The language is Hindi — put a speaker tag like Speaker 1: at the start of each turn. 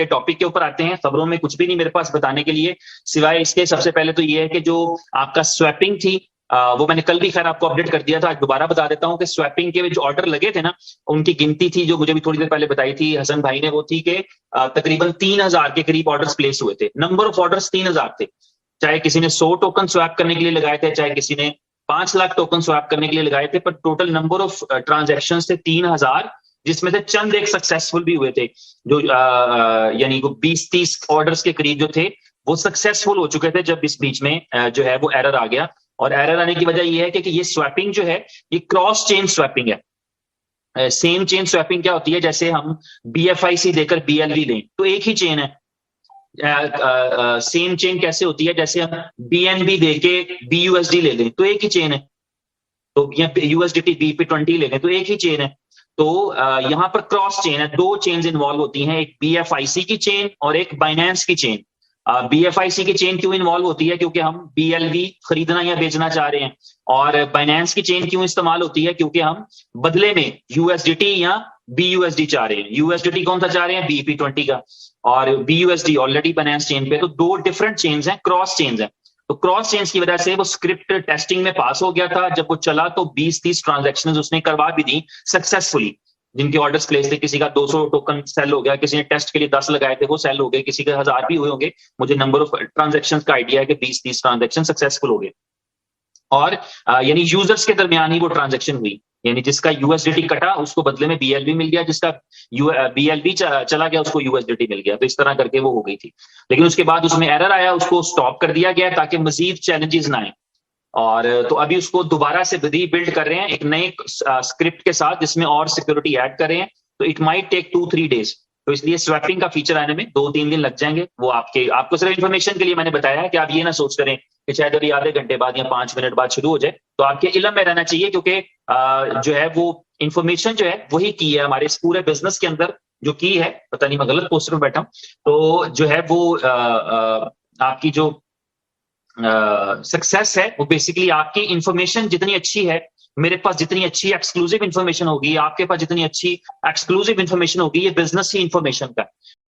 Speaker 1: के टॉपिक के ऊपर आते हैं। खबरों में कुछ भी नहीं मेरे पास बताने के लिए, सिवाय इसके सबसे पहले तो ये है कि जो आपका स्वैपिंग थी, वो मैंने कल भी खैर आपको अपडेट कर दिया था, आज दोबारा बता देता हूं कि स्वैपिंग के जो ऑर्डर लगे थे ना, उनकी गिनती थी जो मुझे भी थोड़ी देर पहले बताई थी हसन भाई ने, वो थी कि तकरीबन 3000 के करीब ऑर्डर्स प्लेस हुए थे। नंबर ऑफ ऑर्डर्स 3000 थे। चाहे किसी ने 100 टोकन स्वैप करने के लिए लगाए थे, चाहे किसी ने 5 लाख टोकन स्वैप करने के लिए लगाए थे, पर टोटल नंबर ऑफ ट्रांजेक्शन थे 3000, जिसमें से चंद एक सक्सेसफुल भी हुए थे। जो यानी वो 20-30 ऑर्डर्स के करीब जो थे वो सक्सेसफुल हो चुके थे, जब इस बीच में जो है वो एरर आ गया। और एरर आने की वजह यह है कि ये स्वैपिंग जो है ये क्रॉस चेन स्वैपिंग है। सेम चेन स्वैपिंग क्या होती है, जैसे हम BFIC देकर BLV लें तो एक ही चेन है। सेम चेन कैसे होती है, जैसे हम BNB देके BUSD ले लें तो एक ही चेन है। तो या USDT BP20 ले लें तो एक ही चेन है। तो यहां पर क्रॉस चेन है, दो चेन्स इन्वॉल्व होती हैं, एक BFIC की चेन और एक बाइनेंस की चेन। BFIC की चेन क्यों इन्वॉल्व होती है, क्योंकि हम BLV खरीदना या बेचना चाह रहे हैं। और बाइनेंस की चेन क्यों इस्तेमाल होती है, क्योंकि हम बदले में USDT या BUSD चाह रहे हैं। USDT कौन सा चाह रहे हैं, BP20 का, और BUSD ऑलरेडी बाइनेंस चेन पे। तो दो डिफरेंट चेन्स हैं, क्रॉस चेन्स हैं। तो क्रॉस चेन्स की वजह से वो स्क्रिप्ट टेस्टिंग में पास हो गया था। जब वो चला तो 20-30 ट्रांजेक्शन उसने करवा भी दी सक्सेसफुली, जिनके ऑर्डर्स प्लेस थे। किसी का 200 टोकन सेल हो गया, किसी ने टेस्ट के लिए 10 लगाए थे वो सेल हो गए, किसी के 1000 भी हुए होंगे। मुझे नंबर ऑफ ट्रांजेक्शन का आइडिया है कि 20-30 ट्रांजेक्शन सक्सेसफुल हो गए। और यानी यूजर्स के दरमियान ही वो ट्रांजेक्शन हुई, यानी जिसका USDT कटा उसको बदले में BLV मिल गया, जिसका BLV चला गया उसको USDT मिल गया। तो इस तरह करके वो हो गई थी। लेकिन उसके बाद उसमें एरर आया, उसको स्टॉप कर दिया गया ताकि मजीद चैलेंजेस ना आए। और तो अभी उसको दोबारा से रीबिल्ड कर रहे हैं एक नए स्क्रिप्ट के साथ, जिसमें और सिक्योरिटी ऐड कर रहे हैं। तो इट माइट टेक 2-3 डेज। तो इसलिए स्वैपिंग का फीचर आने में 2-3 दिन लग जाएंगे। वो आपको सिर्फ इन्फॉर्मेशन के लिए मैंने बताया है कि आप ये ना सोच करें कि शायद अभी आधे घंटे बाद या 5 मिनट बाद शुरू हो जाए। तो आपके इल्म में रहना चाहिए, क्योंकि जो है वो इंफॉर्मेशन जो है वही की है हमारे इस पूरे बिजनेस के अंदर, जो की है, पता नहीं मैं गलत पोस्टर में बैठा हूं, तो जो है वो आपकी जो सक्सेस है वो बेसिकली आपकी इंफॉर्मेशन जितनी अच्छी है, मेरे पास जितनी अच्छी एक्सक्लूसिव इंफॉर्मेशन होगी, आपके पास जितनी अच्छी एक्सक्लूसिव इंफॉर्मेशन होगी, ये बिजनेस की इंफॉर्मेशन का।